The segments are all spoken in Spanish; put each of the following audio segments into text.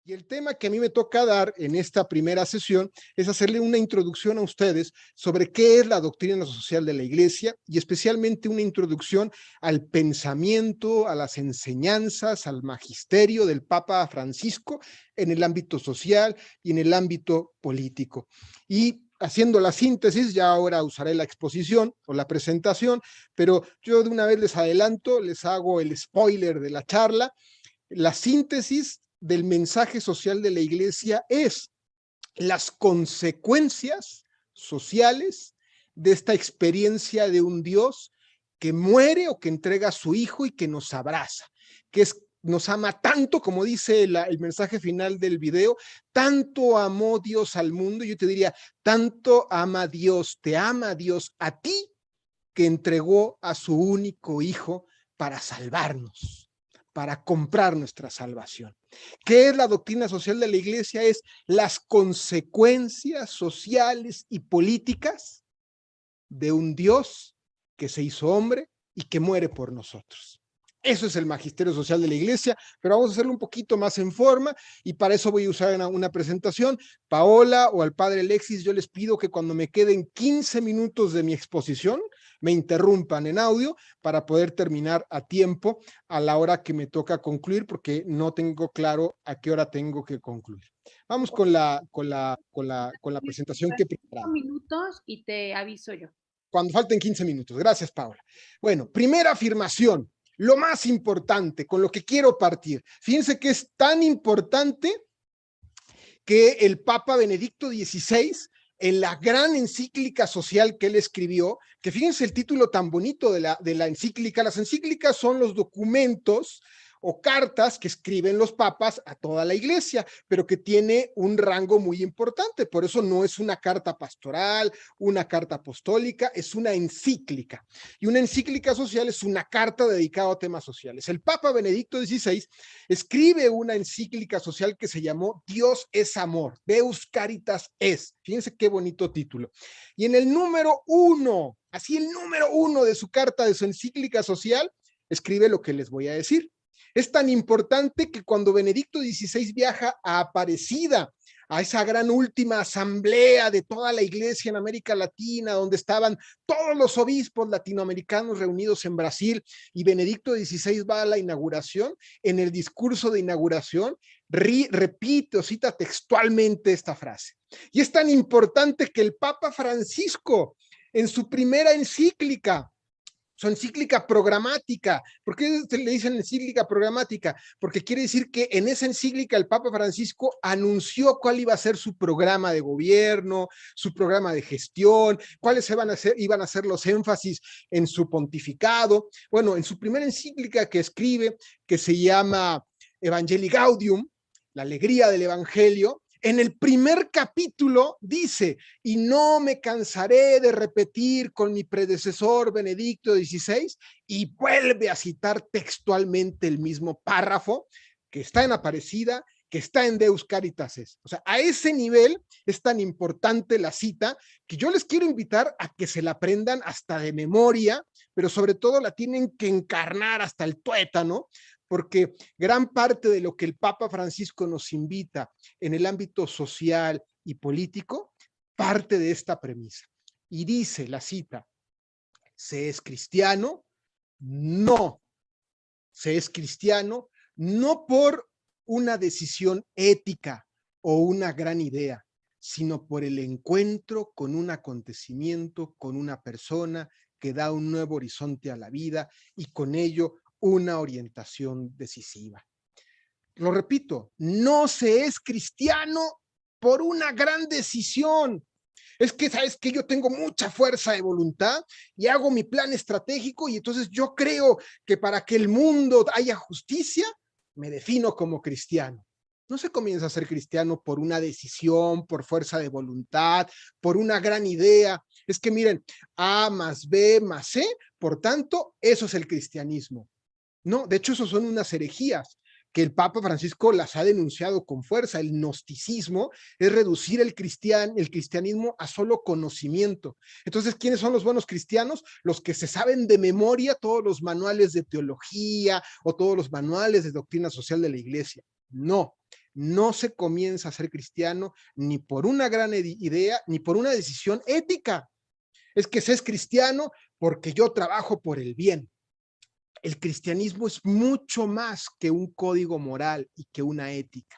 Y el tema que a mí me toca dar en esta primera sesión es hacerle una introducción a ustedes sobre qué es la doctrina social de la Iglesia y especialmente una introducción al pensamiento, a las enseñanzas, al magisterio del Papa Francisco en el ámbito social y en el ámbito político. Y haciendo la síntesis, ya ahora usaré la exposición o la presentación, pero yo de una vez les adelanto, les hago el spoiler de la charla. La síntesis del mensaje social de la Iglesia es las consecuencias sociales de esta experiencia de un Dios que muere o que entrega a su Hijo y que nos abraza, nos ama tanto, como dice el mensaje final del video, tanto amó Dios al mundo. Yo te diría, tanto ama Dios, te ama Dios a ti, que entregó a su único Hijo para salvarnos, para comprar nuestra salvación. ¿Qué es la doctrina social de la Iglesia? Es las consecuencias sociales y políticas de un Dios que se hizo hombre y que muere por nosotros. Eso es el magisterio social de la Iglesia, pero vamos a hacerlo un poquito más en forma y para eso voy a usar una presentación. Paola o al padre Alexis, yo les pido que cuando me queden 15 minutos de mi exposición, me interrumpan en audio para poder terminar a tiempo a la hora que me toca concluir, porque no tengo claro a qué hora tengo que concluir. Vamos con la presentación que he preparado. Minutos y te aviso yo. Cuando falten 15 minutos. Gracias, Paola. Bueno, primera afirmación, lo más importante, con lo que quiero partir. Fíjense que es tan importante que el Papa Benedicto XVI, en la gran encíclica social que él escribió, que fíjense el título tan bonito de la encíclica. Las encíclicas son los documentos o cartas que escriben los papas a toda la iglesia, pero que tiene un rango muy importante. Por eso no es una carta pastoral, una carta apostólica, es una encíclica. Y una encíclica social es una carta dedicada a temas sociales. El Papa Benedicto XVI escribe una encíclica social que se llamó Dios es amor, Deus Caritas es. Fíjense qué bonito título. Y en el número 1, así el número 1 de su carta, de su encíclica social, escribe lo que les voy a decir. Es tan importante que cuando Benedicto XVI viaja a Aparecida, a esa gran última asamblea de toda la iglesia en América Latina, donde estaban todos los obispos latinoamericanos reunidos en Brasil, y Benedicto XVI va a la inauguración, en el discurso de inauguración repite o cita textualmente esta frase. Y es tan importante que el Papa Francisco, en su primera encíclica, su encíclica programática. ¿Por qué le dicen encíclica programática? Porque quiere decir que en esa encíclica el Papa Francisco anunció cuál iba a ser su programa de gobierno, su programa de gestión, cuáles iban a ser los énfasis en su pontificado. Bueno, en su primera encíclica que escribe, que se llama Evangelii Gaudium, la alegría del evangelio, en el primer capítulo dice, y no me cansaré de repetir con mi predecesor Benedicto XVI, y vuelve a citar textualmente el mismo párrafo que está en Aparecida, que está en Deus Caritas es. O sea, a ese nivel es tan importante la cita que yo les quiero invitar a que se la aprendan hasta de memoria, pero sobre todo la tienen que encarnar hasta el tuétano, porque gran parte de lo que el Papa Francisco nos invita en el ámbito social y político parte de esta premisa. Y dice la cita, ¿se es cristiano? No. Se es cristiano no por una decisión ética o una gran idea, sino por el encuentro con un acontecimiento, con una persona que da un nuevo horizonte a la vida y con ello una orientación decisiva. Lo repito, no se es cristiano por una gran decisión. Es que, ¿sabes qué? Yo tengo mucha fuerza de voluntad y hago mi plan estratégico y entonces yo creo que para que el mundo haya justicia, me defino como cristiano. No se comienza a ser cristiano por una decisión, por fuerza de voluntad, por una gran idea. Es que miren, A más B más C, por tanto, eso es el cristianismo. No, de hecho, eso son unas herejías que el Papa Francisco las ha denunciado con fuerza. El gnosticismo es reducir el cristianismo a solo conocimiento. Entonces, ¿quiénes son los buenos cristianos? Los que se saben de memoria todos los manuales de teología o todos los manuales de doctrina social de la iglesia. No, no se comienza a ser cristiano ni por una gran idea, ni por una decisión ética. Es que se es cristiano porque yo trabajo por el bien. El cristianismo es mucho más que un código moral y que una ética.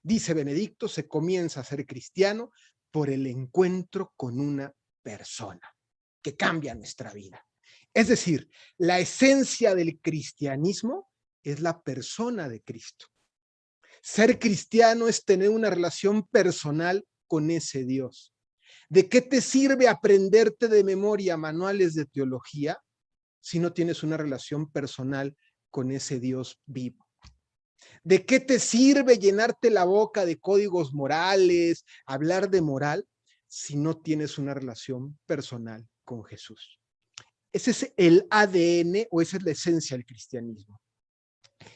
Dice Benedicto, se comienza a ser cristiano por el encuentro con una persona que cambia nuestra vida. Es decir, la esencia del cristianismo es la persona de Cristo. Ser cristiano es tener una relación personal con ese Dios. ¿De qué te sirve aprenderte de memoria manuales de teología si no tienes una relación personal con ese Dios vivo? ¿De qué te sirve llenarte la boca de códigos morales, hablar de moral, si no tienes una relación personal con Jesús? Ese es el ADN o esa es la esencia del cristianismo.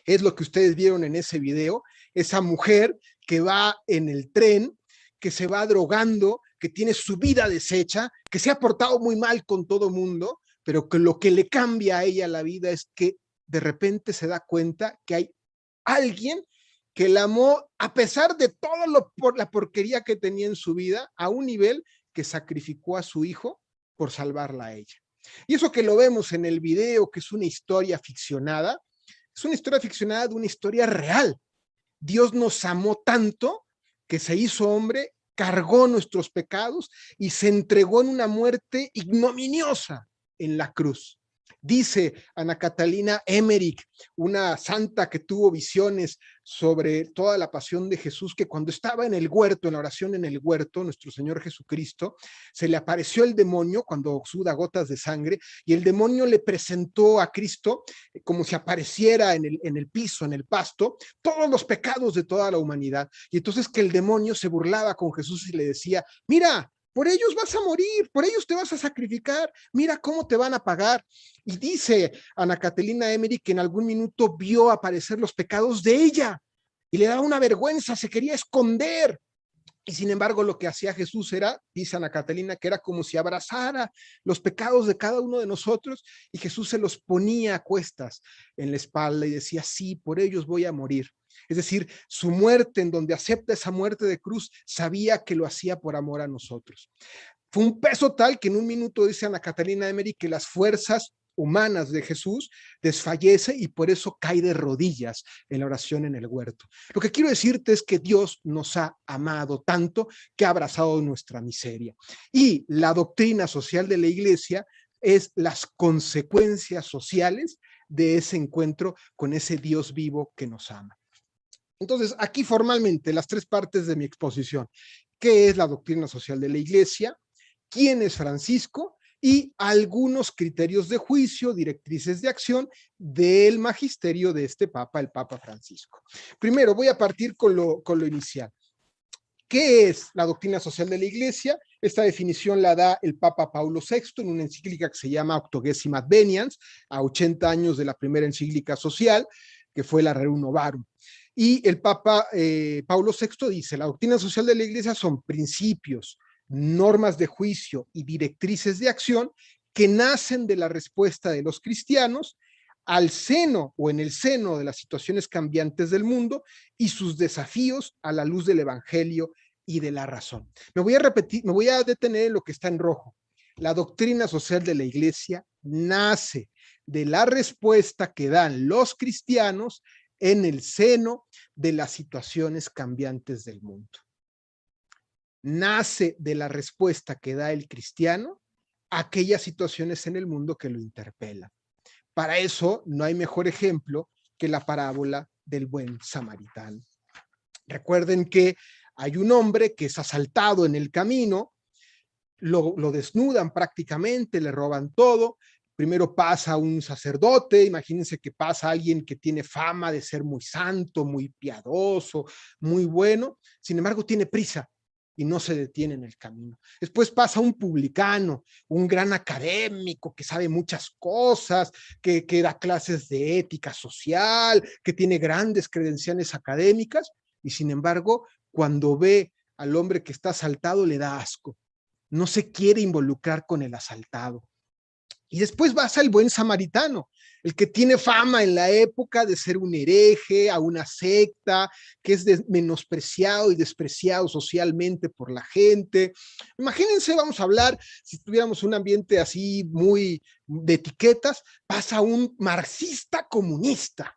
Es lo que ustedes vieron en ese video, esa mujer que va en el tren, que se va drogando, que tiene su vida deshecha, que se ha portado muy mal con todo mundo, pero que lo que le cambia a ella la vida es que de repente se da cuenta que hay alguien que la amó a pesar de todo la porquería que tenía en su vida, a un nivel que sacrificó a su hijo por salvarla a ella. Y eso que lo vemos en el video, que es una historia ficcionada, es una historia ficcionada de una historia real. Dios nos amó tanto que se hizo hombre, cargó nuestros pecados y se entregó en una muerte ignominiosa en la cruz. Dice Ana Catalina Emmerich, una santa que tuvo visiones sobre toda la pasión de Jesús, que cuando estaba en el huerto, en la oración en el huerto, nuestro Señor Jesucristo, se le apareció el demonio cuando suda gotas de sangre, y el demonio le presentó a Cristo como si apareciera en el piso, en el pasto, todos los pecados de toda la humanidad. Y entonces que el demonio se burlaba con Jesús y le decía, mira, por ellos vas a morir, por ellos te vas a sacrificar, mira cómo te van a pagar. Y dice Ana Catalina Emmerich que en algún minuto vio aparecer los pecados de ella y le daba una vergüenza, se quería esconder. Y sin embargo, lo que hacía Jesús era, dice Ana Catalina, que era como si abrazara los pecados de cada uno de nosotros y Jesús se los ponía a cuestas en la espalda y decía, sí, por ellos voy a morir. Es decir, su muerte, en donde acepta esa muerte de cruz, sabía que lo hacía por amor a nosotros. Fue un peso tal que en un minuto, dice Ana Catalina Emmerich, que las fuerzas humanas de Jesús desfallece y por eso cae de rodillas en la oración en el huerto. Lo que quiero decirte es que Dios nos ha amado tanto que ha abrazado nuestra miseria. Y la doctrina social de la Iglesia es las consecuencias sociales de ese encuentro con ese Dios vivo que nos ama. Entonces, aquí formalmente las tres partes de mi exposición. ¿Qué es la doctrina social de la Iglesia? ¿Quién es Francisco? Y algunos criterios de juicio, directrices de acción del magisterio de este Papa, el Papa Francisco. Primero, voy a partir con lo inicial. ¿Qué es la doctrina social de la Iglesia? Esta definición la da el Papa Paulo VI en una encíclica que se llama Octogesima Adveniens, a 80 años de la primera encíclica social, que fue la Rerum Novarum. Y el Papa Paulo VI dice, la doctrina social de la Iglesia son principios, normas de juicio y directrices de acción que nacen de la respuesta de los cristianos al seno o en el seno de las situaciones cambiantes del mundo y sus desafíos a la luz del evangelio y de la razón. Me voy a detener en lo que está en rojo. La doctrina social de la Iglesia nace de la respuesta que dan los cristianos en el seno de las situaciones cambiantes del mundo. Nace de la respuesta que da el cristiano a aquellas situaciones en el mundo que lo interpelan. Para eso no hay mejor ejemplo que la parábola del buen samaritano. Recuerden que hay un hombre que es asaltado en el camino, lo desnudan prácticamente, le roban todo. Primero pasa un sacerdote, imagínense que pasa alguien que tiene fama de ser muy santo, muy piadoso, muy bueno, sin embargo tiene prisa y no se detiene en el camino. Después pasa un publicano, un gran académico que sabe muchas cosas, que da clases de ética social, que tiene grandes credenciales académicas, y sin embargo, cuando ve al hombre que está asaltado, le da asco. No se quiere involucrar con el asaltado. Y después vas al buen samaritano, el que tiene fama en la época de ser un hereje, a una secta, que es menospreciado y despreciado socialmente por la gente. Imagínense, vamos a hablar, si tuviéramos un ambiente así muy de etiquetas, pasa un marxista comunista,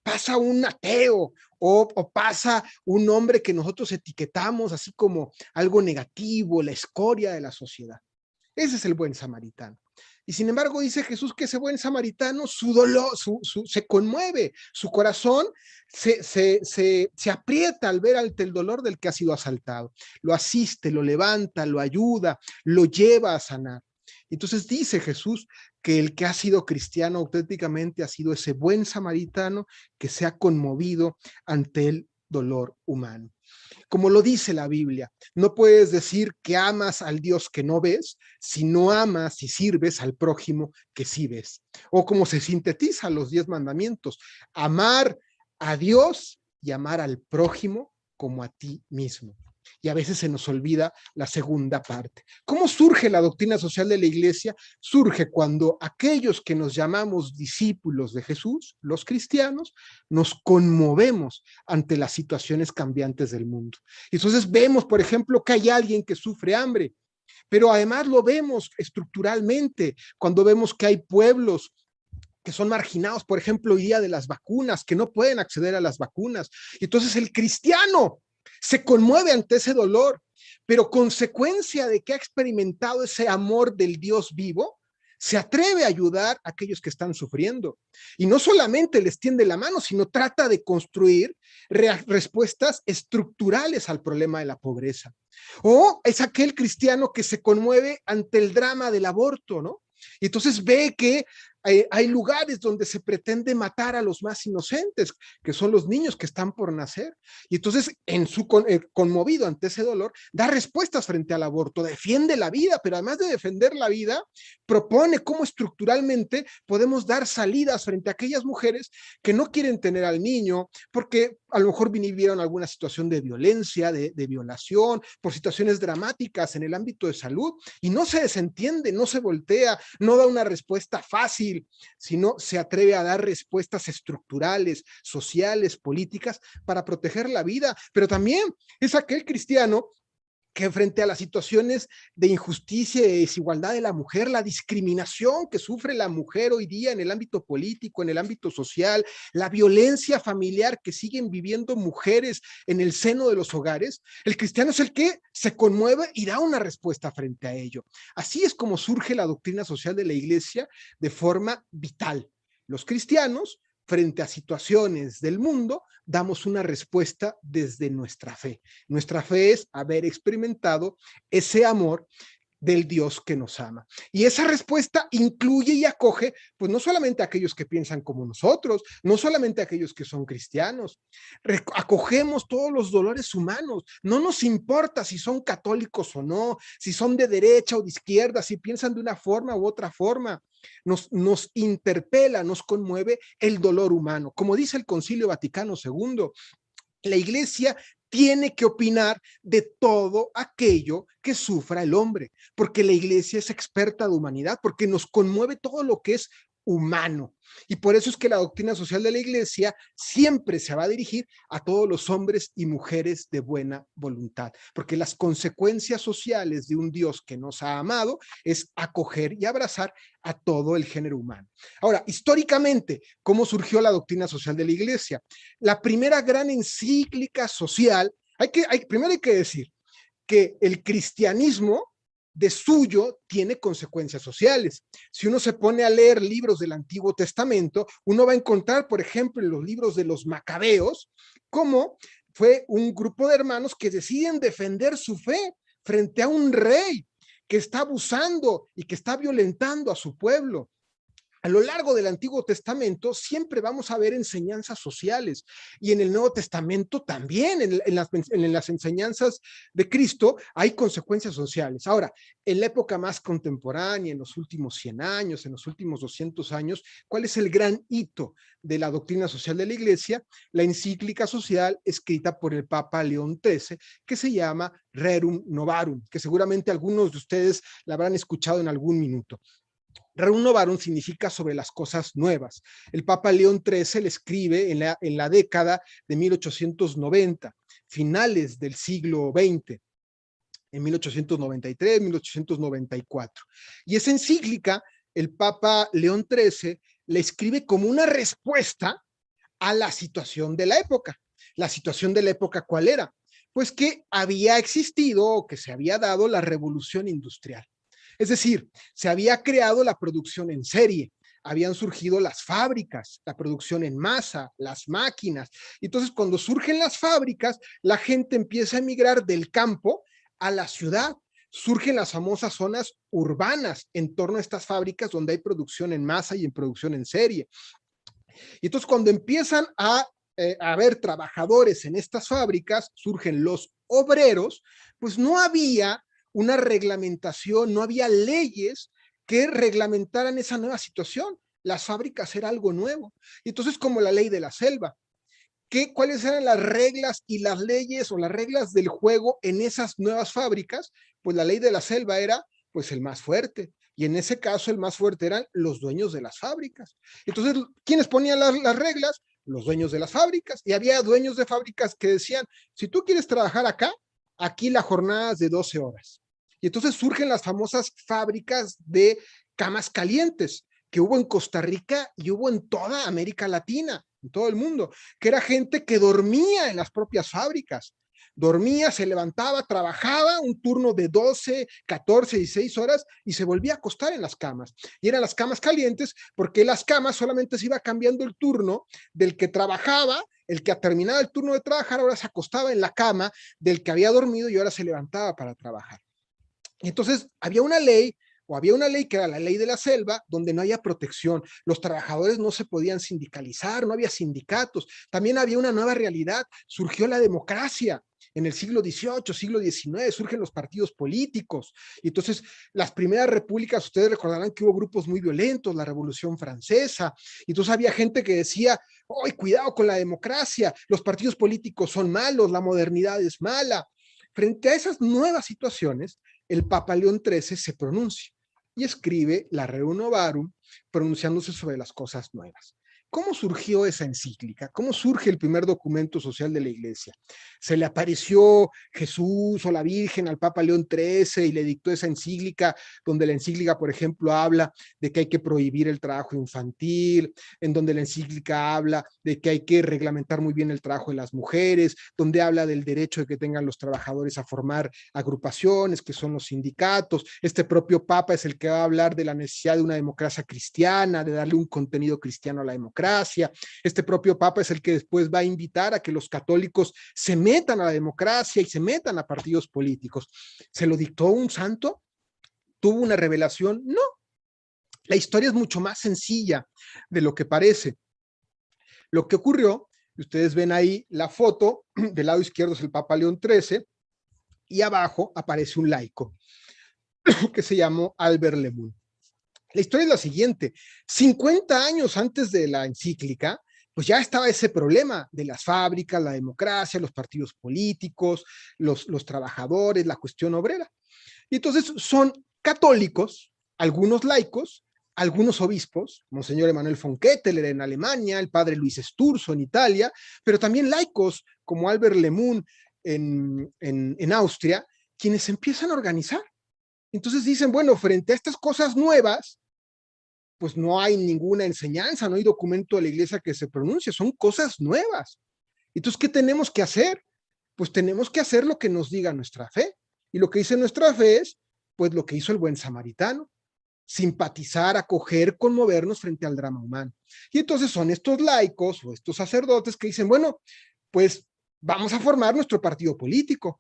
pasa un ateo, o pasa un hombre que nosotros etiquetamos así como algo negativo, la escoria de la sociedad. Ese es el buen samaritano. Y sin embargo dice Jesús que ese buen samaritano, su dolor, se conmueve, su corazón se aprieta al ver ante el dolor del que ha sido asaltado. Lo asiste, lo levanta, lo ayuda, lo lleva a sanar. Entonces dice Jesús que el que ha sido cristiano auténticamente ha sido ese buen samaritano que se ha conmovido ante el dolor humano. Como lo dice la Biblia, no puedes decir que amas al Dios que no ves si no amas y sirves al prójimo que sí ves. O como se sintetiza los 10 mandamientos, amar a Dios y amar al prójimo como a ti mismo. Y a veces se nos olvida la segunda parte. ¿Cómo surge la doctrina social de la iglesia? Surge cuando aquellos que nos llamamos discípulos de Jesús, los cristianos, nos conmovemos ante las situaciones cambiantes del mundo. Entonces vemos, por ejemplo, que hay alguien que sufre hambre, pero además lo vemos estructuralmente, cuando vemos que hay pueblos que son marginados, por ejemplo, hoy día de las vacunas, que no pueden acceder a las vacunas. Entonces el cristiano se conmueve ante ese dolor, pero consecuencia de que ha experimentado ese amor del Dios vivo, se atreve a ayudar a aquellos que están sufriendo. Y no solamente les tiende la mano, sino trata de construir respuestas estructurales al problema de la pobreza. O es aquel cristiano que se conmueve ante el drama del aborto, ¿no? Y entonces ve que hay lugares donde se pretende matar a los más inocentes, que son los niños que están por nacer. Y entonces, conmovido ante ese dolor, da respuestas frente al aborto, defiende la vida, pero además de defender la vida, propone cómo estructuralmente podemos dar salidas frente a aquellas mujeres que no quieren tener al niño, porque a lo mejor vivieron alguna situación de violencia, de violación, por situaciones dramáticas en el ámbito de salud, y no se desentiende, no se voltea, no da una respuesta fácil, sino se atreve a dar respuestas estructurales, sociales, políticas, para proteger la vida. Pero también es aquel cristiano que frente a las situaciones de injusticia y desigualdad de la mujer, la discriminación que sufre la mujer hoy día en el ámbito político, en el ámbito social, la violencia familiar que siguen viviendo mujeres en el seno de los hogares, el cristiano es el que se conmueve y da una respuesta frente a ello. Así es como surge la doctrina social de la iglesia de forma vital. Los cristianos, frente a situaciones del mundo, damos una respuesta desde nuestra fe. Nuestra fe es haber experimentado ese amor del Dios que nos ama. Y esa respuesta incluye y acoge, pues no solamente a aquellos que piensan como nosotros, no solamente a aquellos que son cristianos, acogemos todos los dolores humanos, no nos importa si son católicos o no, si son de derecha o de izquierda, si piensan de una forma u otra forma. Nos interpela, nos conmueve el dolor humano. Como dice el Concilio Vaticano II, la iglesia tiene que opinar de todo aquello que sufra el hombre, porque la iglesia es experta de humanidad, porque nos conmueve todo lo que es humano. Y por eso es que la doctrina social de la iglesia siempre se va a dirigir a todos los hombres y mujeres de buena voluntad, porque las consecuencias sociales de un Dios que nos ha amado es acoger y abrazar a todo el género humano. Ahora, históricamente, ¿cómo surgió la doctrina social de la iglesia? La primera gran encíclica social, primero hay que decir que el cristianismo de suyo tiene consecuencias sociales. Si uno se pone a leer libros del Antiguo Testamento, uno va a encontrar, por ejemplo, en los libros de los Macabeos, cómo fue un grupo de hermanos que deciden defender su fe frente a un rey que está abusando y que está violentando a su pueblo. A lo largo del Antiguo Testamento siempre vamos a ver enseñanzas sociales, y en el Nuevo Testamento también, en las enseñanzas de Cristo hay consecuencias sociales. Ahora, en la época más contemporánea, en los últimos 100 años, en los últimos 200 años, ¿cuál es el gran hito de la doctrina social de la iglesia? La encíclica social escrita por el Papa León XIII, que se llama Rerum Novarum, que seguramente algunos de ustedes la habrán escuchado en algún minuto. Rerum Novarum significa sobre las cosas nuevas. El Papa León XIII le escribe en la década de 1890, finales del siglo XX, en 1893, 1894. Y esa encíclica, el Papa León XIII le escribe como una respuesta a la situación de la época. La situación de la época, ¿cuál era? Pues que había existido o que se había dado la revolución industrial. Es decir, se había creado la producción en serie, habían surgido las fábricas, la producción en masa, las máquinas. Entonces, cuando surgen las fábricas, la gente empieza a emigrar del campo a la ciudad. Surgen las famosas zonas urbanas en torno a estas fábricas donde hay producción en masa y en producción en serie. Y entonces cuando empiezan a haber trabajadores en estas fábricas, surgen los obreros, pues no había una reglamentación, no había leyes que reglamentaran esa nueva situación. Las fábricas era algo nuevo. Y entonces, como la ley de la selva, ¿cuáles eran las reglas y las leyes o las reglas del juego en esas nuevas fábricas? Pues la ley de la selva era pues el más fuerte. Y en ese caso el más fuerte eran los dueños de las fábricas. Entonces, ¿quiénes ponían las reglas? Los dueños de las fábricas. Y había dueños de fábricas que decían, si tú quieres trabajar acá, aquí la jornada es de 12 horas. Y entonces surgen las famosas fábricas de camas calientes que hubo en Costa Rica y hubo en toda América Latina, en todo el mundo, que era gente que dormía en las propias fábricas. Dormía, se levantaba, trabajaba un turno de 12, 14, 16 horas y se volvía a acostar en las camas. Y eran las camas calientes porque las camas solamente se iba cambiando el turno del que trabajaba, el que terminaba el turno de trabajar ahora se acostaba en la cama del que había dormido y ahora se levantaba para trabajar. Entonces había una ley que era la ley de la selva, donde no había protección, los trabajadores no se podían sindicalizar, no había sindicatos, también había una nueva realidad, surgió la democracia, en el siglo XVIII, siglo XIX, surgen los partidos políticos, y entonces las primeras repúblicas, ustedes recordarán que hubo grupos muy violentos, la Revolución Francesa, y entonces había gente que decía, ¡ay, cuidado con la democracia! Los partidos políticos son malos, la modernidad es mala. Frente a esas nuevas situaciones, el Papa León XIII se pronuncia y escribe la Rerum Novarum pronunciándose sobre las cosas nuevas. ¿Cómo surgió esa encíclica? ¿Cómo surge el primer documento social de la Iglesia? ¿Se le apareció Jesús o la Virgen al Papa León XIII y le dictó esa encíclica, donde la encíclica, por ejemplo, habla de que hay que prohibir el trabajo infantil, en donde la encíclica habla de que hay que reglamentar muy bien el trabajo de las mujeres, donde habla del derecho de que tengan los trabajadores a formar agrupaciones, que son los sindicatos? Este propio Papa es el que va a hablar de la necesidad de una democracia cristiana, de darle un contenido cristiano a la democracia. Este propio Papa es el que después va a invitar a que los católicos se metan a la democracia y se metan a partidos políticos. ¿Se lo dictó un santo? ¿Tuvo una revelación? No. La historia es mucho más sencilla de lo que parece. Lo que ocurrió, ustedes ven ahí la foto, del lado izquierdo es el Papa León XIII y abajo aparece un laico que se llamó Albert Lemoine. La historia es la siguiente: 50 años antes de la encíclica, pues ya estaba ese problema de las fábricas, la democracia, los partidos políticos, los trabajadores, la cuestión obrera. Y entonces son católicos, algunos laicos, algunos obispos, Monseñor Emanuel von Ketteler en Alemania, el padre Luis Sturzo en Italia, pero también laicos como Albert Lemoine en Austria, quienes empiezan a organizar. Entonces dicen, bueno, frente a estas cosas nuevas, pues no hay ninguna enseñanza, no hay documento de la iglesia que se pronuncie, son cosas nuevas. Entonces, ¿qué tenemos que hacer? Pues tenemos que hacer lo que nos diga nuestra fe. Y lo que dice nuestra fe es, pues lo que hizo el buen samaritano: simpatizar, acoger, conmovernos frente al drama humano. Y entonces son estos laicos o estos sacerdotes que dicen, bueno, pues vamos a formar nuestro partido político,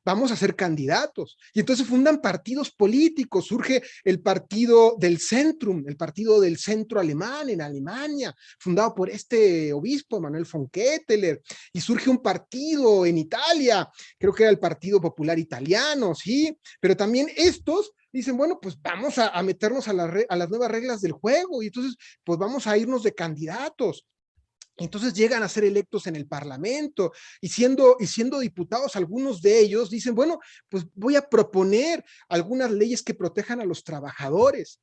vamos a ser candidatos. Y entonces fundan partidos políticos, surge el partido del Centrum, el partido del centro alemán en Alemania, fundado por este obispo, Manuel von Ketteler, y surge un partido en Italia, creo que era el Partido Popular Italiano, ¿sí? Pero también estos dicen, bueno, pues vamos a meternos a las nuevas reglas del juego, y entonces pues vamos a irnos de candidatos. Entonces llegan a ser electos en el Parlamento y siendo diputados, algunos de ellos dicen, bueno, pues voy a proponer algunas leyes que protejan a los trabajadores.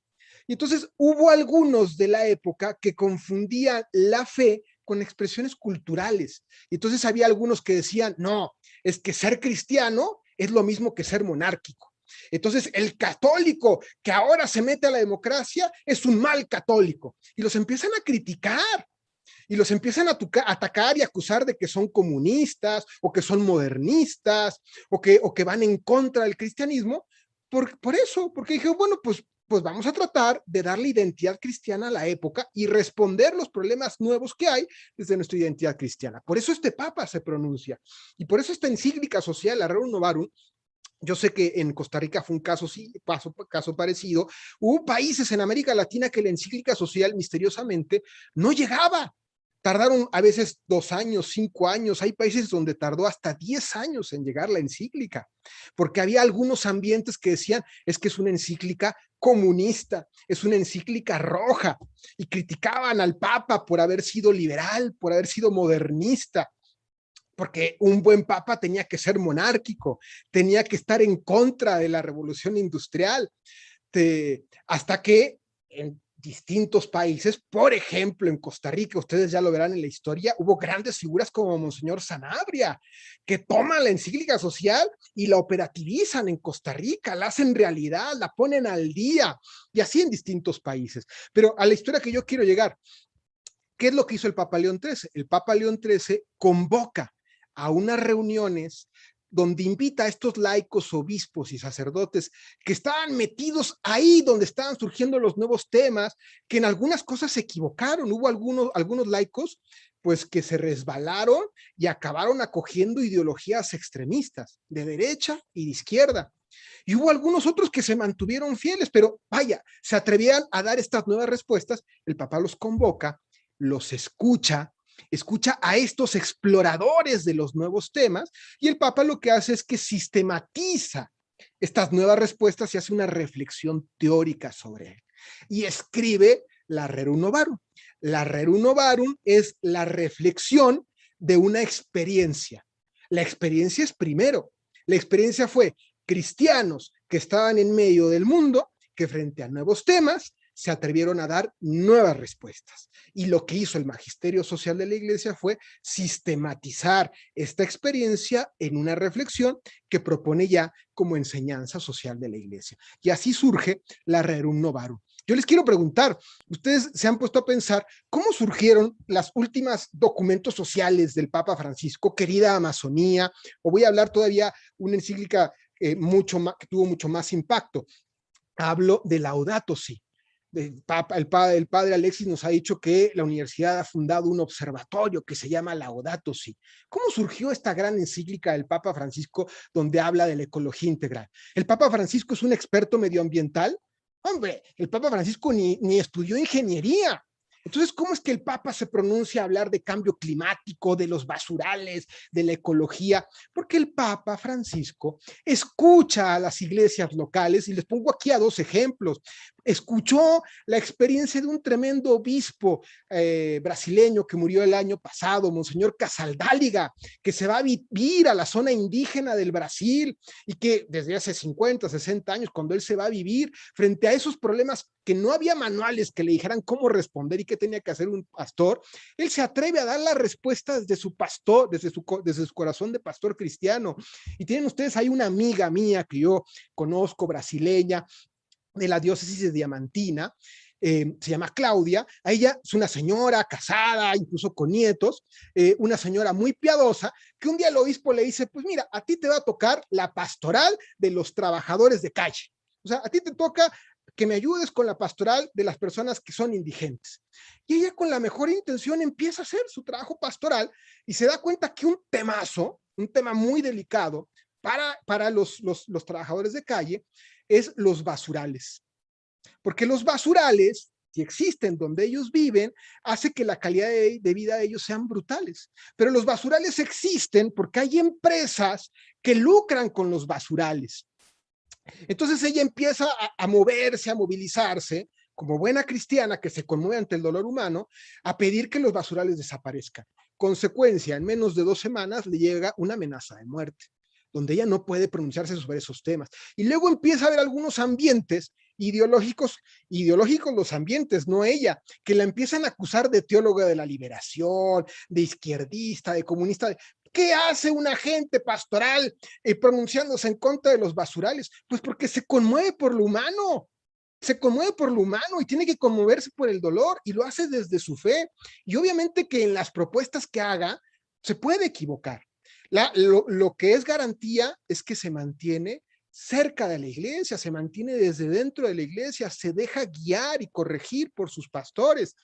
Y entonces hubo algunos de la época que confundían la fe con expresiones culturales. Y entonces había algunos que decían, no, es que ser cristiano es lo mismo que ser monárquico. Entonces, el católico que ahora se mete a la democracia es un mal católico. Y los empiezan a criticar y los empiezan a atacar y acusar de que son comunistas o que son modernistas o que van en contra del cristianismo por eso, porque dije, bueno, pues vamos a tratar de darle identidad cristiana a la época y responder los problemas nuevos que hay desde nuestra identidad cristiana. Por eso este Papa se pronuncia y por eso esta encíclica social, la Rerum Novarum. Yo sé que en Costa Rica fue un caso, sí, caso parecido. Hubo países en América Latina que la encíclica social misteriosamente no llegaba. Tardaron a veces 2 años, 5 años. Hay países donde tardó hasta 10 años en llegar la encíclica, porque había algunos ambientes que decían, es que es una encíclica comunista, es una encíclica roja, y criticaban al Papa por haber sido liberal, por haber sido modernista, porque un buen papa tenía que ser monárquico, tenía que estar en contra de la revolución industrial, hasta que en distintos países, por ejemplo en Costa Rica, ustedes ya lo verán en la historia, hubo grandes figuras como Monseñor Sanabria, que toman la encíclica social y la operativizan en Costa Rica, la hacen realidad, la ponen al día, y así en distintos países. Pero a la historia que yo quiero llegar, ¿qué es lo que hizo el Papa León XIII? El Papa León XIII convoca a unas reuniones donde invita a estos laicos, obispos y sacerdotes que estaban metidos ahí donde estaban surgiendo los nuevos temas, que en algunas cosas se equivocaron. Hubo algunos laicos pues que se resbalaron y acabaron acogiendo ideologías extremistas de derecha y de izquierda. Y hubo algunos otros que se mantuvieron fieles, pero vaya, se atrevían a dar estas nuevas respuestas. El Papa los convoca, los escucha a estos exploradores de los nuevos temas, y el Papa lo que hace es que sistematiza estas nuevas respuestas y hace una reflexión teórica sobre él. Y escribe la Rerum Novarum. La Rerum Novarum es la reflexión de una experiencia. La experiencia es primero. La experiencia fue cristianos que estaban en medio del mundo, que frente a nuevos temas se atrevieron a dar nuevas respuestas. Y lo que hizo el magisterio social de la Iglesia fue sistematizar esta experiencia en una reflexión que propone ya como enseñanza social de la Iglesia. Y así surge la Rerum Novarum. Yo les quiero preguntar, ustedes se han puesto a pensar cómo surgieron las últimas documentos sociales del Papa Francisco, querida Amazonía, o voy a hablar todavía una encíclica que tuvo mucho más impacto. Hablo de Laudato Si. El padre Alexis nos ha dicho que la universidad ha fundado un observatorio que se llama Laudato Si. ¿Cómo surgió esta gran encíclica del Papa Francisco donde habla de la ecología integral? ¿El Papa Francisco es un experto medioambiental? Hombre, el Papa Francisco ni estudió ingeniería. Entonces, ¿cómo es que el Papa se pronuncia a hablar de cambio climático, de los basurales, de la ecología? Porque el Papa Francisco escucha a las iglesias locales, y les pongo aquí a 2 ejemplos. Escuchó la experiencia de un tremendo obispo brasileño que murió el año pasado, Monseñor Casaldáliga, que se va a vivir a la zona indígena del Brasil y que desde hace 50, 60 años, cuando él se va a vivir frente a esos problemas que no había manuales que le dijeran cómo responder y qué tenía que hacer un pastor, él se atreve a dar la respuesta desde su pastor, desde su corazón de pastor cristiano. Y tienen ustedes ahí una amiga mía que yo conozco, brasileña, de la diócesis de Diamantina, se llama Claudia. A ella es una señora casada, incluso con nietos, una señora muy piadosa, que un día el obispo le dice, pues mira, a ti te va a tocar la pastoral de los trabajadores de calle. O sea, a ti te toca que me ayudes con la pastoral de las personas que son indigentes. Y ella con la mejor intención empieza a hacer su trabajo pastoral y se da cuenta que un temazo, un tema muy delicado para los trabajadores de calle, es los basurales. Porque los basurales, si existen donde ellos viven, hace que la calidad de vida de ellos sean brutales. Pero los basurales existen porque hay empresas que lucran con los basurales. Entonces ella empieza a moverse, a movilizarse, como buena cristiana que se conmueve ante el dolor humano, a pedir que los basurales desaparezcan. Consecuencia, en menos de 2 semanas le llega una amenaza de muerte, donde ella no puede pronunciarse sobre esos temas. Y luego empieza a haber algunos ambientes ideológicos los ambientes, no ella, que la empiezan a acusar de teóloga de la liberación, de izquierdista, de comunista. ¿Qué hace un agente pastoral pronunciándose en contra de los basurales? Pues porque se conmueve por lo humano, se conmueve por lo humano y tiene que conmoverse por el dolor y lo hace desde su fe. Y obviamente que en las propuestas que haga se puede equivocar. Lo que es garantía es que se mantiene cerca de la iglesia, se mantiene desde dentro de la iglesia, se deja guiar y corregir por sus pastores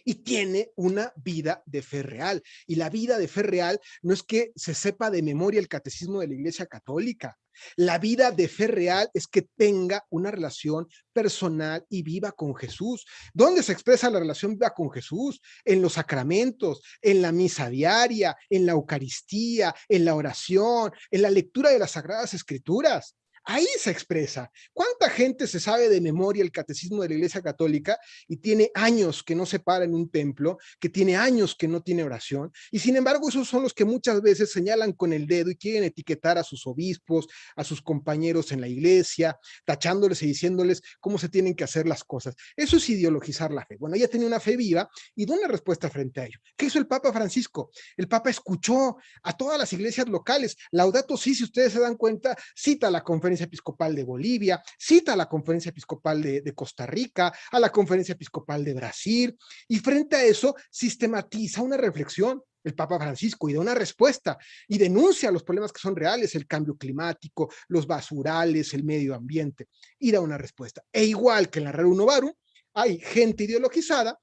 y tiene una vida de fe real. Y la vida de fe real no es que se sepa de memoria el catecismo de la Iglesia Católica. La vida de fe real es que tenga una relación personal y viva con Jesús. ¿Dónde se expresa la relación viva con Jesús? En los sacramentos, en la misa diaria, en la Eucaristía, en la oración, en la lectura de las Sagradas Escrituras. Ahí se expresa. ¿Cuánta gente se sabe de memoria el catecismo de la Iglesia Católica y tiene años que no se para en un templo, que tiene años que no tiene oración? Y sin embargo, esos son los que muchas veces señalan con el dedo y quieren etiquetar a sus obispos, a sus compañeros en la iglesia, tachándoles y diciéndoles cómo se tienen que hacer las cosas. Eso es ideologizar la fe. Bueno, ella tenía una fe viva y dio una respuesta frente a ello. ¿Qué hizo el Papa Francisco? El Papa escuchó a todas las iglesias locales. Laudato Si, si ustedes se dan cuenta, cita la Conferencia Episcopal de Bolivia, cita a la Conferencia Episcopal de Costa Rica, a la Conferencia Episcopal de Brasil, y frente a eso sistematiza una reflexión el Papa Francisco y da una respuesta y denuncia los problemas que son reales, el cambio climático, los basurales, el medio ambiente, y da una respuesta. E igual que en la Rerum Novarum, hay gente ideologizada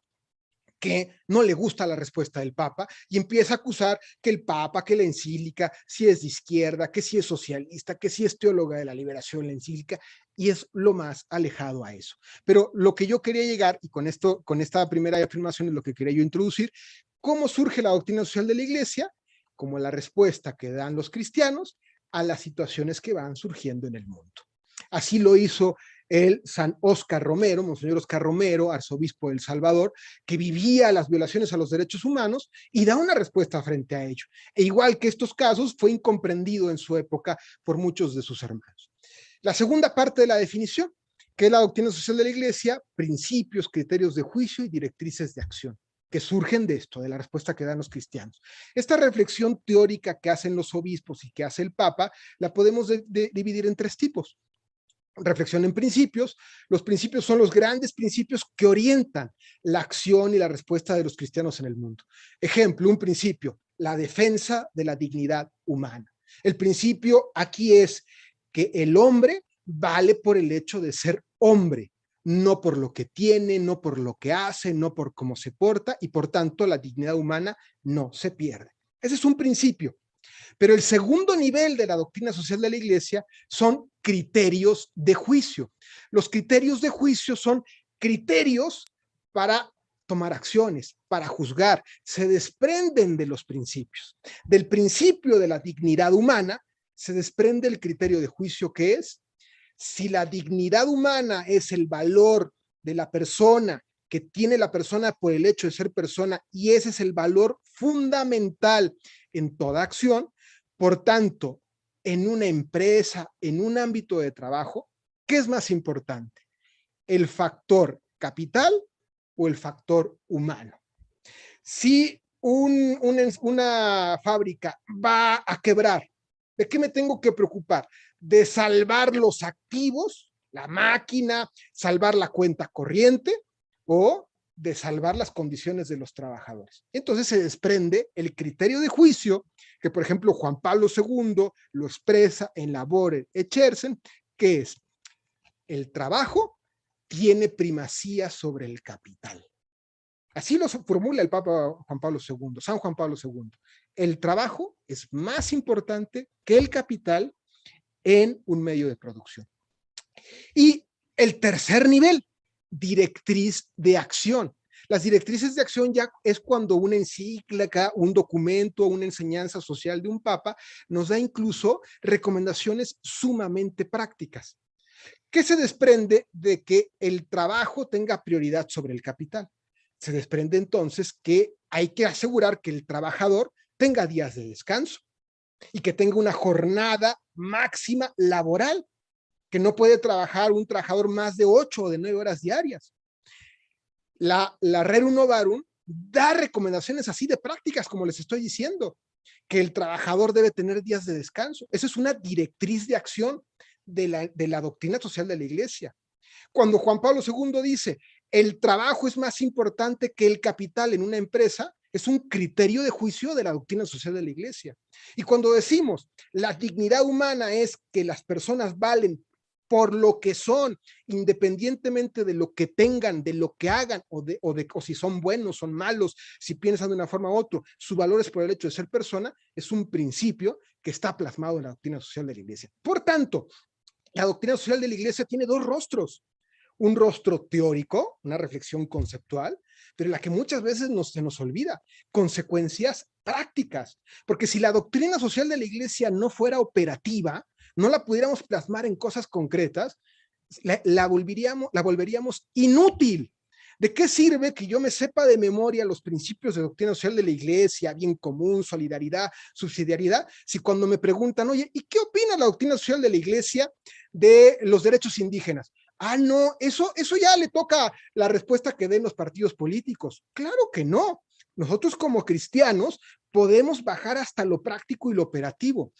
que no le gusta la respuesta del Papa y empieza a acusar que el Papa, que la encíclica, si es de izquierda, que si es socialista, que si es teóloga de la liberación, la encíclica, y es lo más alejado a eso. Pero lo que yo quería llegar, y con esto, con esta primera afirmación es lo que quería yo introducir, ¿cómo surge la doctrina social de la Iglesia? Como la respuesta que dan los cristianos a las situaciones que van surgiendo en el mundo. Así lo hizo el San Óscar Romero, Monseñor Óscar Romero, arzobispo de El Salvador, que vivía las violaciones a los derechos humanos y da una respuesta frente a ello. E igual que estos casos, fue incomprendido en su época por muchos de sus hermanos. La segunda parte de la definición, que es la doctrina social de la Iglesia, principios, criterios de juicio y directrices de acción, que surgen de esto, de la respuesta que dan los cristianos. Esta reflexión teórica que hacen los obispos y que hace el Papa, la podemos dividir en tres tipos. Reflexión en principios. Los principios son los grandes principios que orientan la acción y la respuesta de los cristianos en el mundo. Ejemplo, un principio, la defensa de la dignidad humana. El principio aquí es que el hombre vale por el hecho de ser hombre, no por lo que tiene, no por lo que hace, no por cómo se porta, y por tanto la dignidad humana no se pierde. Ese es un principio. Pero el segundo nivel de la doctrina social de la Iglesia son criterios de juicio. Los criterios de juicio son criterios para tomar acciones, para juzgar, se desprenden de los principios. Del principio de la dignidad humana se desprende el criterio de juicio, que es: si la dignidad humana es el valor de la persona que tiene la persona por el hecho de ser persona, y ese es el valor fundamental en toda acción, por tanto, en una empresa, en un ámbito de trabajo, ¿qué es más importante? ¿El factor capital o el factor humano? Si una fábrica va a quebrar, ¿de qué me tengo que preocupar? ¿De salvar los activos, la máquina, salvar la cuenta corriente, o de salvar las condiciones de los trabajadores? Entonces se desprende el criterio de juicio que, por ejemplo, Juan Pablo II lo expresa en Labore Exercens, que es: el trabajo tiene primacía sobre el capital. Así lo formula el Papa Juan Pablo II, San Juan Pablo II. El trabajo es más importante que el capital en un medio de producción. Y el tercer nivel, directriz de acción. Las directrices de acción ya es cuando una encíclica, un documento, una enseñanza social de un papa nos da incluso recomendaciones sumamente prácticas. ¿Qué se desprende de que el trabajo tenga prioridad sobre el capital? Se desprende entonces que hay que asegurar que el trabajador tenga días de descanso y que tenga una jornada máxima laboral, que no puede trabajar un trabajador más de 8 o de 9 horas diarias. La Rerum Novarum da recomendaciones así de prácticas, como les estoy diciendo, que el trabajador debe tener días de descanso. Esa es una directriz de acción de la doctrina social de la Iglesia. Cuando Juan Pablo II dice, el trabajo es más importante que el capital en una empresa, es un criterio de juicio de la doctrina social de la Iglesia. Y cuando decimos, la dignidad humana es que las personas valen por lo que son, independientemente de lo que tengan, de lo que hagan, o si son buenos, son malos, si piensan de una forma u otra, su valor es por el hecho de ser persona, es un principio que está plasmado en la doctrina social de la Iglesia. Por tanto, la doctrina social de la Iglesia tiene dos rostros. Un rostro teórico, una reflexión conceptual, pero la que muchas veces se nos olvida, consecuencias prácticas, porque si la doctrina social de la Iglesia no fuera operativa, no la pudiéramos plasmar en cosas concretas, la volveríamos inútil. ¿De qué sirve que yo me sepa de memoria los principios de doctrina social de la Iglesia, bien común, solidaridad, subsidiariedad, si cuando me preguntan, oye, ¿y qué opina la doctrina social de la Iglesia de los derechos indígenas? Ah, no, eso ya le toca la respuesta que den los partidos políticos. Claro que no. Nosotros como cristianos podemos bajar hasta lo práctico y lo operativo.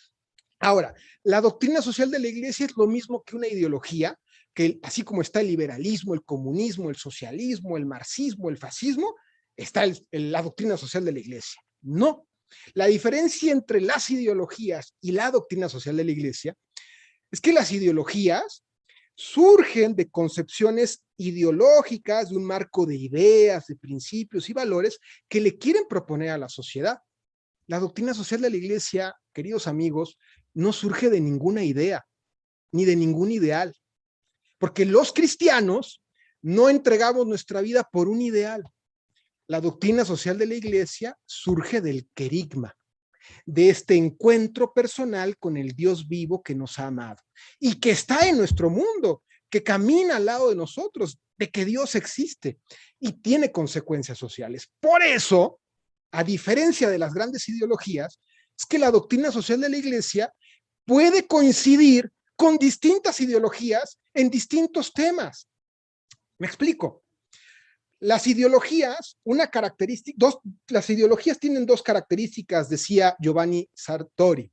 Ahora, la doctrina social de la Iglesia es lo mismo que una ideología, que así como está el liberalismo, el comunismo, el socialismo, el marxismo, el fascismo, está la doctrina social de la Iglesia. No. La diferencia entre las ideologías y la doctrina social de la Iglesia es que las ideologías surgen de concepciones ideológicas, de un marco de ideas, de principios y valores que le quieren proponer a la sociedad. La doctrina social de la Iglesia, queridos amigos, no surge de ninguna idea, ni de ningún ideal, porque los cristianos no entregamos nuestra vida por un ideal. La doctrina social de la Iglesia surge del querigma, de este encuentro personal con el Dios vivo que nos ha amado y que está en nuestro mundo, que camina al lado de nosotros, de que Dios existe y tiene consecuencias sociales. Por eso, a diferencia de las grandes ideologías, es que la doctrina social de la Iglesia puede coincidir con distintas ideologías en distintos temas. Me explico. Las ideologías, las ideologías tienen dos características, decía Giovanni Sartori.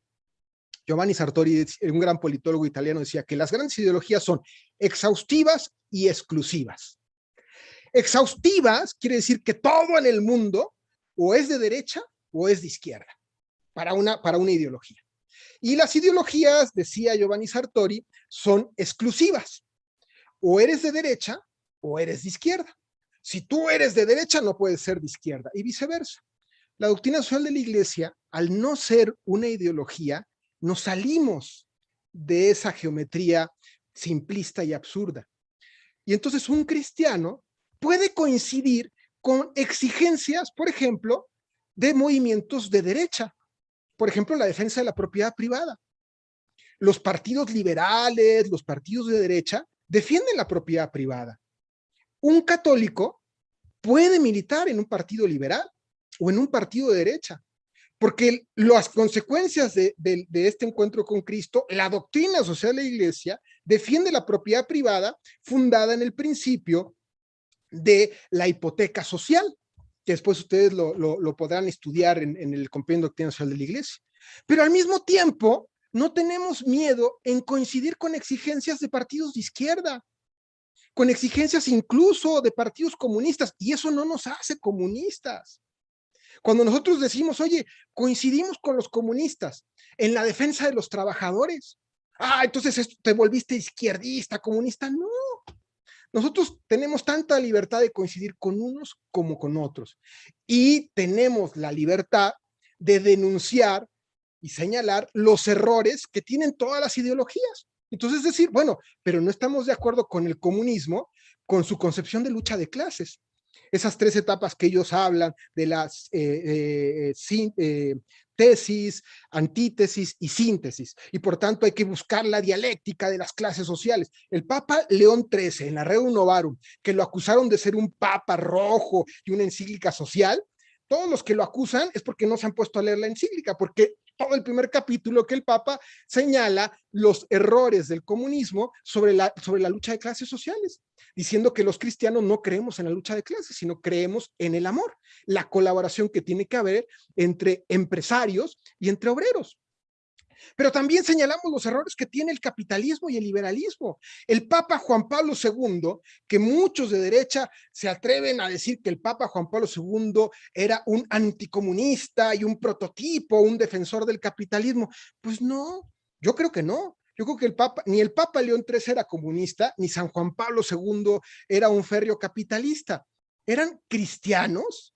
Giovanni Sartori, un gran politólogo italiano, decía que las grandes ideologías son exhaustivas y exclusivas. Exhaustivas quiere decir que todo en el mundo o es de derecha o es de izquierda, para una ideología. Y las ideologías, decía Giovanni Sartori, son exclusivas. O eres de derecha o eres de izquierda. Si tú eres de derecha, no puedes ser de izquierda, y viceversa. La doctrina social de la Iglesia, al no ser una ideología, nos salimos de esa geometría simplista y absurda. Y entonces un cristiano puede coincidir con exigencias, por ejemplo, de movimientos de derecha. Por ejemplo, la defensa de la propiedad privada. Los partidos liberales, los partidos de derecha, defienden la propiedad privada. Un católico puede militar en un partido liberal o en un partido de derecha, porque las consecuencias de este encuentro con Cristo, la doctrina social de la Iglesia defiende la propiedad privada fundada en el principio de la hipoteca social, que después ustedes lo podrán estudiar en el compendio de doctrina social de la Iglesia. Pero al mismo tiempo, no tenemos miedo en coincidir con exigencias de partidos de izquierda, con exigencias incluso de partidos comunistas, y eso no nos hace comunistas. Cuando nosotros decimos, oye, coincidimos con los comunistas en la defensa de los trabajadores, entonces te volviste izquierdista, comunista. No, nosotros tenemos tanta libertad de coincidir con unos como con otros, y tenemos la libertad de denunciar y señalar los errores que tienen todas las ideologías. Entonces decir, bueno, pero no estamos de acuerdo con el comunismo, con su concepción de lucha de clases. Esas 3 etapas que ellos hablan de las tesis, antítesis y síntesis. Y por tanto hay que buscar la dialéctica de las clases sociales. El Papa León XIII, en la Rerum Novarum, que lo acusaron de ser un papa rojo y una encíclica social, todos los que lo acusan es porque no se han puesto a leer la encíclica, porque todo el primer capítulo que el Papa señala los errores del comunismo sobre la lucha de clases sociales, diciendo que los cristianos no creemos en la lucha de clases, sino creemos en el amor, la colaboración que tiene que haber entre empresarios y entre obreros. Pero también señalamos los errores que tiene el capitalismo y el liberalismo. El Papa Juan Pablo II, que muchos de derecha se atreven a decir que el Papa Juan Pablo II era un anticomunista y un prototipo, un defensor del capitalismo, pues no, yo creo que no. Yo creo que ni el Papa León III era comunista, ni San Juan Pablo II era un férreo capitalista. Eran cristianos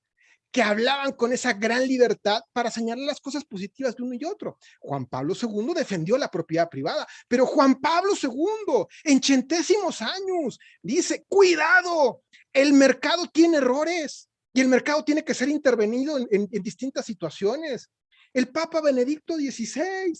que hablaban con esa gran libertad para señalar las cosas positivas de uno y otro. Juan Pablo II defendió la propiedad privada, pero Juan Pablo II, en centésimos años, dice, cuidado, el mercado tiene errores y el mercado tiene que ser intervenido en distintas situaciones. El Papa Benedicto XVI,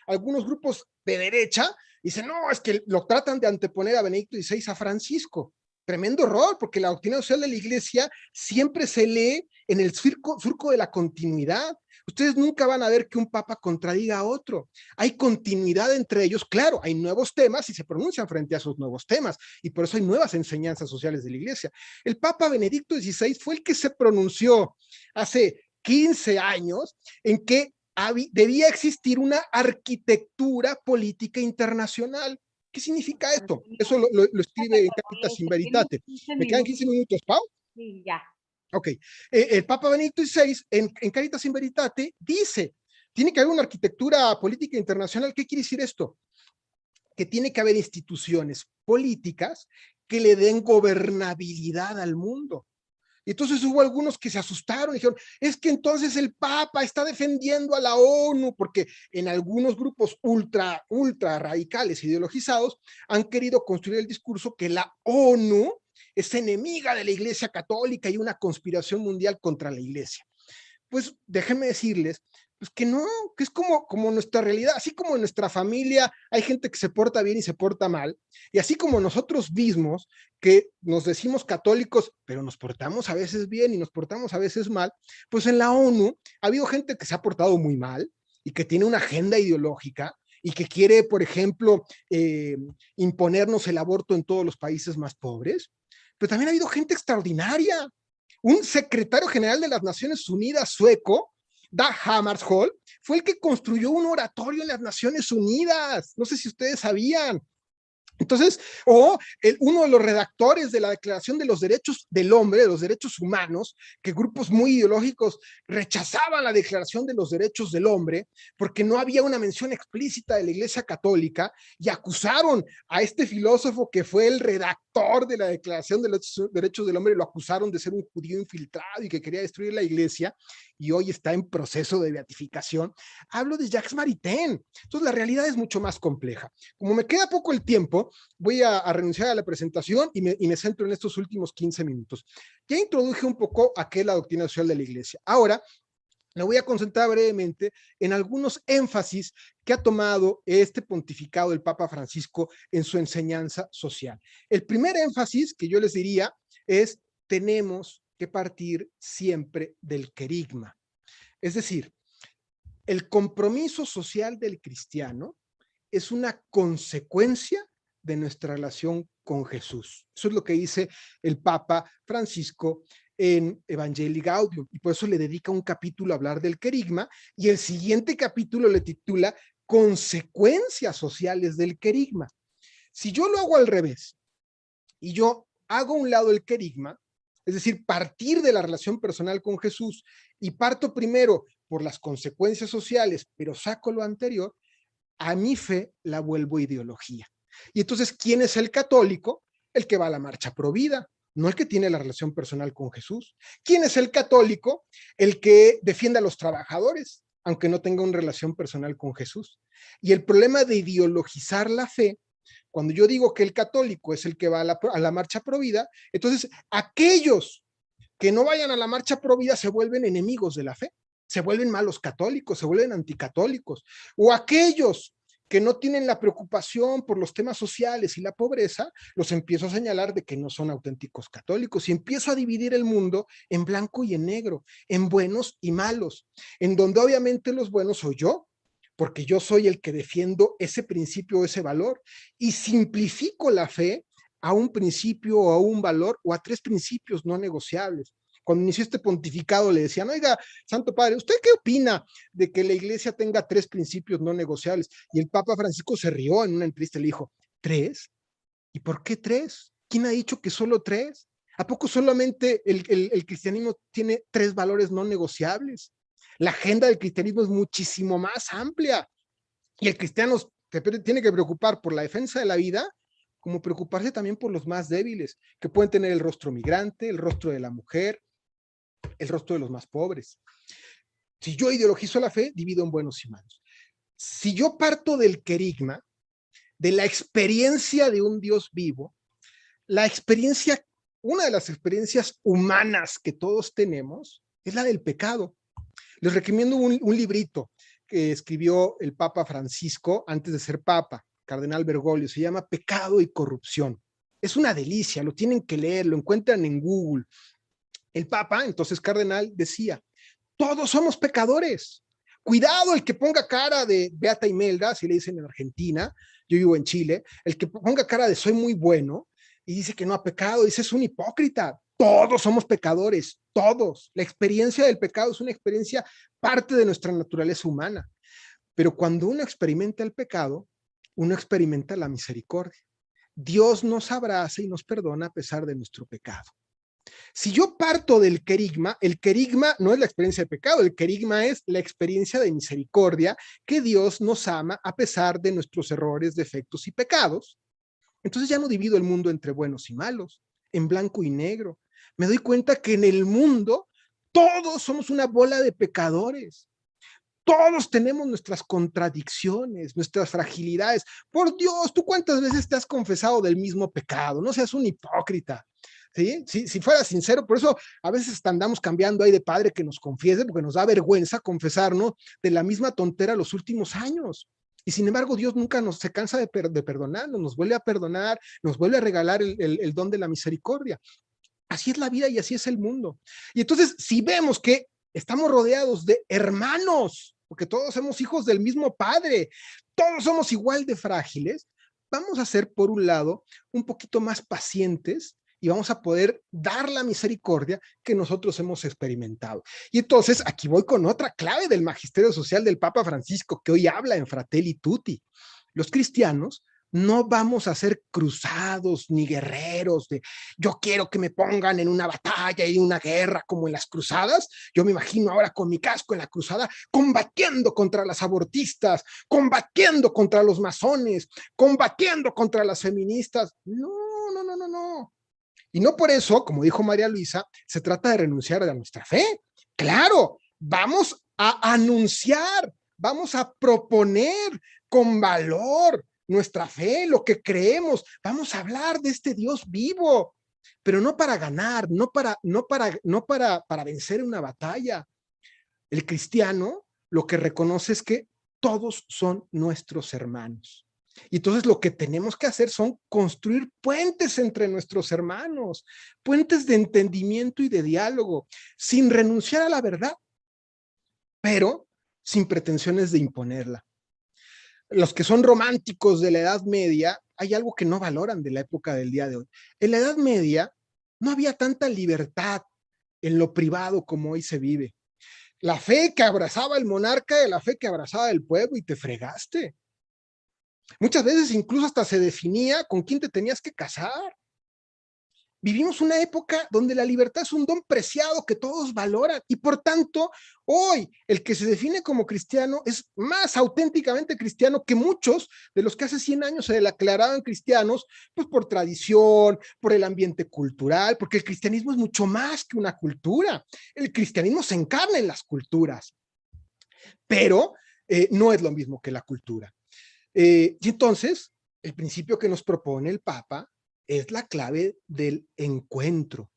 algunos grupos de derecha dicen, no, es que lo tratan de anteponer a Benedicto XVI a Francisco. Tremendo error, porque la doctrina social de la Iglesia siempre se lee en el surco de la continuidad. Ustedes nunca van a ver que un papa contradiga a otro. Hay continuidad entre ellos. Claro, hay nuevos temas y se pronuncian frente a esos nuevos temas, y por eso hay nuevas enseñanzas sociales de la Iglesia. El Papa Benedicto XVI fue el que se pronunció hace 15 años en que debía existir una arquitectura política internacional. ¿Qué significa esto? Eso lo escribe en Caritas in Veritate. ¿Me quedan 15 minutos, Pau? Sí, ya. Ok. El Papa Benedicto XVI en Caritas in Veritate dice, tiene que haber una arquitectura política internacional. ¿Qué quiere decir esto? Que tiene que haber instituciones políticas que le den gobernabilidad al mundo. Y entonces hubo algunos que se asustaron y dijeron, es que entonces el Papa está defendiendo a la ONU, porque en algunos grupos ultra radicales, ideologizados, han querido construir el discurso que la ONU es enemiga de la Iglesia Católica y una conspiración mundial contra la Iglesia. Pues déjenme decirles, pues que no, que es como nuestra realidad, así como en nuestra familia hay gente que se porta bien y se porta mal, y así como nosotros mismos, que nos decimos católicos, pero nos portamos a veces bien y nos portamos a veces mal, pues en la ONU ha habido gente que se ha portado muy mal y que tiene una agenda ideológica y que quiere, por ejemplo, imponernos el aborto en todos los países más pobres, pero también ha habido gente extraordinaria. Un secretario general de las Naciones Unidas sueco, Dag Hammarskjöld, fue el que construyó un oratorio en las Naciones Unidas. No sé si ustedes sabían. Entonces, uno de los redactores de la Declaración de los Derechos del Hombre, de los Derechos Humanos, que grupos muy ideológicos rechazaban la Declaración de los Derechos del Hombre porque no había una mención explícita de la Iglesia Católica, y acusaron a este filósofo que fue el redactor de la Declaración de los Derechos del Hombre, lo acusaron de ser un judío infiltrado y que quería destruir la Iglesia, y hoy está en proceso de beatificación. Hablo de Jacques Maritain. Entonces, la realidad es mucho más compleja. Como me queda poco el tiempo, voy a renunciar a la presentación y me centro en estos últimos 15 minutos. Ya introduje un poco a qué es la doctrina social de la Iglesia. Ahora me voy a concentrar brevemente en algunos énfasis que ha tomado este pontificado del Papa Francisco en su enseñanza social. El primer énfasis que yo les diría es: tenemos que partir siempre del querigma. Es decir, el compromiso social del cristiano es una consecuencia de nuestra relación con Jesús. Eso es lo que dice el Papa Francisco en Evangelii Gaudium, y por eso le dedica un capítulo a hablar del querigma, y el siguiente capítulo le titula Consecuencias sociales del querigma. Si yo lo hago al revés y yo hago a un lado el querigma, es decir, partir de la relación personal con Jesús, y parto primero por las consecuencias sociales, pero saco lo anterior, a mi fe la vuelvo ideología. Y entonces, ¿quién es el católico? El que va a la marcha pro vida, no el que tiene la relación personal con Jesús. ¿Quién es el católico? El que defiende a los trabajadores, aunque no tenga una relación personal con Jesús. Y el problema de ideologizar la fe, cuando yo digo que el católico es el que va a la marcha pro vida, entonces aquellos que no vayan a la marcha pro vida se vuelven enemigos de la fe, se vuelven malos católicos, se vuelven anticatólicos, o aquellos que no tienen la preocupación por los temas sociales y la pobreza, los empiezo a señalar de que no son auténticos católicos y empiezo a dividir el mundo en blanco y en negro, en buenos y malos, en donde obviamente los buenos soy yo, porque yo soy el que defiendo ese principio o ese valor y simplifico la fe a un principio o a un valor o a 3 principios no negociables. Cuando inició este pontificado le decían, oiga, Santo Padre, ¿usted qué opina de que la iglesia tenga 3 principios no negociables? Y el Papa Francisco se rió en una entrevista y le dijo, ¿3? ¿Y por qué 3? ¿Quién ha dicho que solo 3? ¿A poco solamente el cristianismo tiene 3 valores no negociables? La agenda del cristianismo es muchísimo más amplia y el cristiano tiene que preocupar por la defensa de la vida, como preocuparse también por los más débiles, que pueden tener el rostro migrante, el rostro de la mujer, el rostro de los más pobres. Si yo ideologizo la fe, divido en buenos y malos. Si yo parto del querigma, de la experiencia de un Dios vivo, la experiencia, una de las experiencias humanas que todos tenemos es la del pecado. Les recomiendo un librito que escribió el Papa Francisco antes de ser Papa, Cardenal Bergoglio, se llama Pecado y Corrupción. Es una delicia, lo tienen que leer, lo encuentran en Google. El Papa, entonces Cardenal, decía, todos somos pecadores. Cuidado el que ponga cara de Beata Imelda, así le dicen en Argentina, yo vivo en Chile, el que ponga cara de soy muy bueno y dice que no ha pecado, dice es un hipócrita. Todos somos pecadores, todos. La experiencia del pecado es una experiencia parte de nuestra naturaleza humana. Pero cuando uno experimenta el pecado, uno experimenta la misericordia. Dios nos abraza y nos perdona a pesar de nuestro pecado. Si yo parto del querigma, el querigma no es la experiencia de pecado, el querigma es la experiencia de misericordia, que Dios nos ama a pesar de nuestros errores, defectos y pecados. Entonces ya no divido el mundo entre buenos y malos, en blanco y negro. Me doy cuenta que en el mundo todos somos una bola de pecadores. Todos tenemos nuestras contradicciones, nuestras fragilidades. Por Dios, ¿tú cuántas veces te has confesado del mismo pecado? No seas un hipócrita. ¿Sí? Si fuera sincero, por eso a veces andamos cambiando ahí de padre que nos confiese, porque nos da vergüenza confesarnos de la misma tontera los últimos años. Y sin embargo, Dios nunca se cansa de perdonarnos, nos vuelve a perdonar, nos vuelve a regalar el don de la misericordia. Así es la vida y así es el mundo. Y entonces, si vemos que estamos rodeados de hermanos, porque todos somos hijos del mismo padre, todos somos igual de frágiles, vamos a ser, por un lado, un poquito más pacientes y vamos a poder dar la misericordia que nosotros hemos experimentado. Y entonces, aquí voy con otra clave del magisterio social del Papa Francisco, que hoy habla en Fratelli Tutti. Los cristianos no vamos a ser cruzados ni guerreros de yo quiero que me pongan en una batalla y una guerra como en las cruzadas. Yo me imagino ahora con mi casco en la cruzada combatiendo contra las abortistas, combatiendo contra los masones, combatiendo contra las feministas. No, no, no, no, no. Y no por eso, como dijo María Luisa, se trata de renunciar a nuestra fe. Claro, vamos a anunciar, vamos a proponer con valor nuestra fe, lo que creemos. Vamos a hablar de este Dios vivo, pero no para ganar, no para vencer una batalla. El cristiano lo que reconoce es que todos son nuestros hermanos. Y entonces lo que tenemos que hacer son construir puentes entre nuestros hermanos, puentes de entendimiento y de diálogo, sin renunciar a la verdad, pero sin pretensiones de imponerla. Los que son románticos de la Edad Media, hay algo que no valoran de la época del día de hoy. En la Edad Media no había tanta libertad en lo privado como hoy se vive. La fe que abrazaba el monarca de la fe que abrazaba el pueblo y te fregaste. Muchas veces incluso hasta se definía con quién te tenías que casar. Vivimos una época donde la libertad es un don preciado que todos valoran y por tanto hoy el que se define como cristiano es más auténticamente cristiano que muchos de los que hace 100 años se declaraban cristianos, pues por tradición, por el ambiente cultural, porque el cristianismo es mucho más que una cultura. El cristianismo se encarna en las culturas, pero no es lo mismo que la cultura. Y entonces, el principio que nos propone el Papa es la clave del encuentro.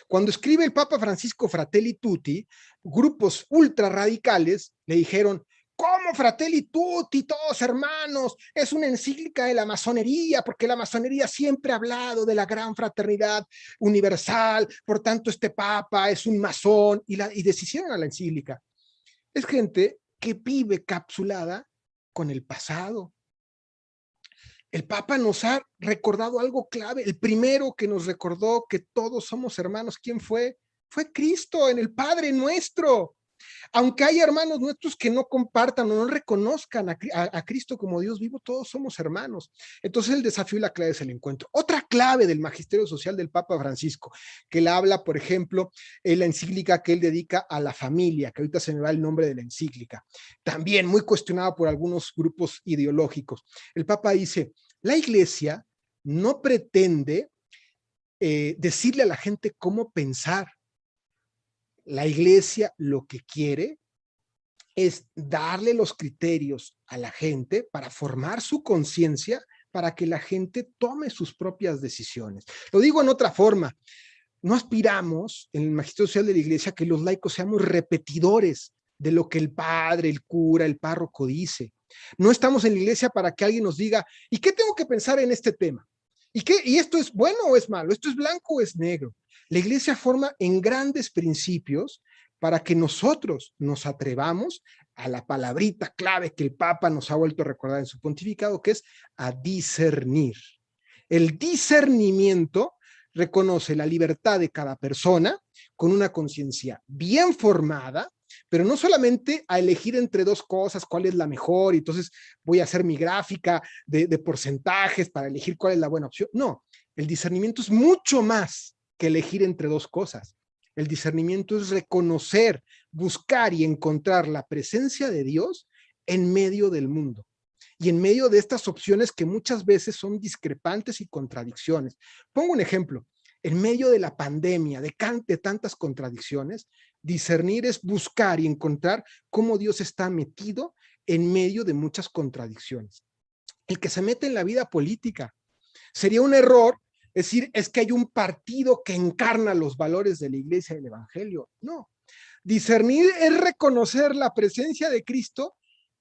Cuando escribe el Papa Francisco Fratelli Tutti, grupos ultra radicales le dijeron, ¿cómo como Fratelli Tutti, todos hermanos, es una encíclica de la masonería, porque la masonería siempre ha hablado de la gran fraternidad universal, por tanto este papa es un masón, y deshicieron a la encíclica. Es gente que vive capsulada con el pasado. El Papa nos ha recordado algo clave. El primero que nos recordó que todos somos hermanos, ¿quién fue? Fue Cristo en el Padre Nuestro. Aunque hay hermanos nuestros que no compartan o no reconozcan a Cristo como Dios vivo, todos somos hermanos. Entonces el desafío y la clave es el encuentro. Otra clave del magisterio social del Papa Francisco, que la habla, por ejemplo, en la encíclica que él dedica a la familia, que ahorita se me va el nombre de la encíclica, también muy cuestionada por algunos grupos ideológicos. El Papa dice, la Iglesia no pretende decirle a la gente cómo pensar. La Iglesia lo que quiere es darle los criterios a la gente para formar su conciencia, para que la gente tome sus propias decisiones. Lo digo en otra forma, no aspiramos en el magisterio social de la Iglesia que los laicos seamos repetidores de lo que el padre, el cura, el párroco dice. No estamos en la Iglesia para que alguien nos diga, ¿y qué tengo que pensar en este tema? ¿Y esto es bueno o es malo? ¿Esto es blanco o es negro? La Iglesia forma en grandes principios para que nosotros nos atrevamos a la palabrita clave que el Papa nos ha vuelto a recordar en su pontificado, que es a discernir. El discernimiento reconoce la libertad de cada persona con una conciencia bien formada, pero no solamente a elegir entre dos cosas cuál es la mejor, y entonces voy a hacer mi gráfica de porcentajes para elegir cuál es la buena opción. No, el discernimiento es mucho más que elegir entre dos cosas. El discernimiento es reconocer, buscar y encontrar la presencia de Dios en medio del mundo y en medio de estas opciones que muchas veces son discrepantes y contradicciones. Pongo un ejemplo. En medio de la pandemia, de tantas contradicciones, discernir es buscar y encontrar cómo Dios está metido en medio de muchas contradicciones. El que se mete en la vida política sería un error decir, es que hay un partido que encarna los valores de la Iglesia y del Evangelio. No. Discernir es reconocer la presencia de Cristo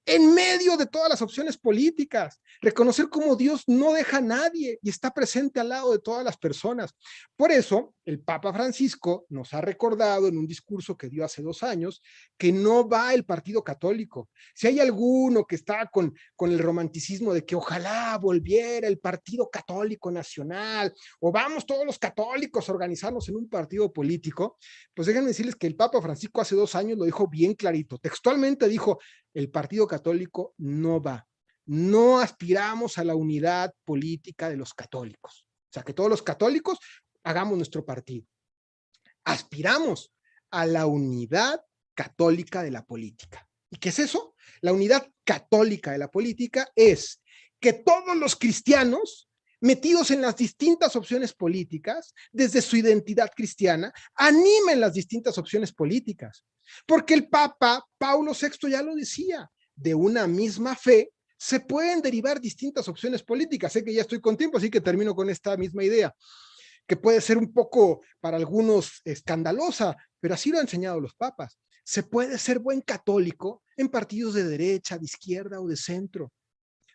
en medio de todas las opciones políticas, reconocer cómo Dios no deja a nadie y está presente al lado de todas las personas. Por eso, el Papa Francisco nos ha recordado en un discurso que dio hace 2 años que no va el partido católico. Si hay alguno que está con el romanticismo de que ojalá volviera el partido católico nacional, o vamos todos los católicos a organizarnos en un partido político, pues déjenme decirles que el Papa Francisco hace 2 años lo dijo bien clarito. Textualmente dijo, el partido católico no va. No aspiramos a la unidad política de los católicos. O sea, que todos los católicos hagamos nuestro partido. Aspiramos a la unidad católica de la política. ¿Y qué es eso? La unidad católica de la política es que todos los cristianos metidos en las distintas opciones políticas, desde su identidad cristiana, animen las distintas opciones políticas. Porque el Papa Paulo VI ya lo decía, de una misma fe se pueden derivar distintas opciones políticas. Sé que ya estoy con tiempo, así que termino con esta misma idea, que puede ser un poco para algunos escandalosa, pero así lo han enseñado los papas. Se puede ser buen católico en partidos de derecha, de izquierda o de centro.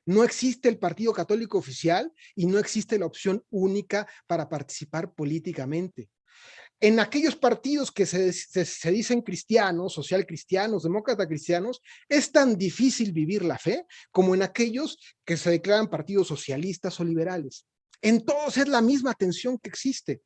No existe el partido católico oficial y no existe la opción única para participar políticamente. En aquellos partidos que se dicen cristianos, social cristianos, demócrata cristianos, es tan difícil vivir la fe como en aquellos que se declaran partidos socialistas o liberales. En todos es la misma tensión que existe.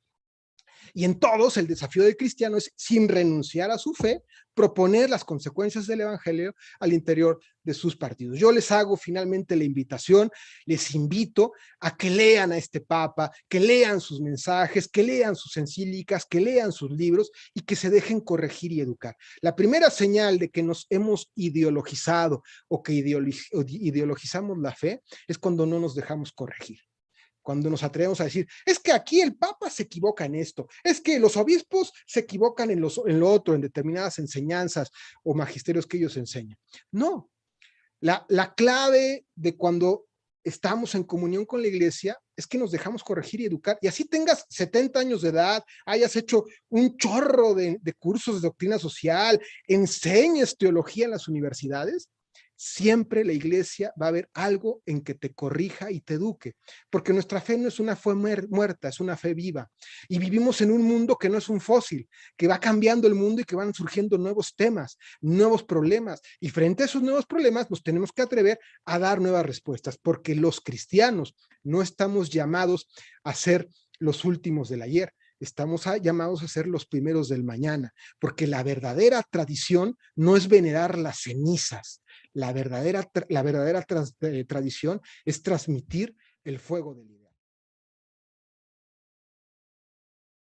Y en todos el desafío del cristiano es, sin renunciar a su fe, proponer las consecuencias del evangelio al interior de sus partidos. Yo les hago finalmente la invitación, les invito a que lean a este Papa, que lean sus mensajes, que lean sus encíclicas, que lean sus libros y que se dejen corregir y educar. La primera señal de que nos hemos ideologizado o que ideologizamos la fe es cuando no nos dejamos corregir. Cuando nos atrevemos a decir, es que aquí el Papa se equivoca en esto, es que los obispos se equivocan en lo otro, en determinadas enseñanzas o magisterios que ellos enseñan. No, la clave de cuando estamos en comunión con la iglesia es que nos dejamos corregir y educar, y así tengas 70 años de edad, hayas hecho un chorro de cursos de doctrina social, enseñes teología en las universidades, siempre la iglesia va a haber algo en que te corrija y te eduque, porque nuestra fe no es una fe muerta, es una fe viva. Y vivimos en un mundo que no es un fósil, que va cambiando el mundo y que van surgiendo nuevos temas, nuevos problemas. Y frente a esos nuevos problemas nos tenemos que atrever a dar nuevas respuestas, porque los cristianos no estamos llamados a ser los últimos del ayer, estamos llamados a ser los primeros del mañana, porque la verdadera tradición no es venerar las cenizas, la verdadera tradición es transmitir el fuego del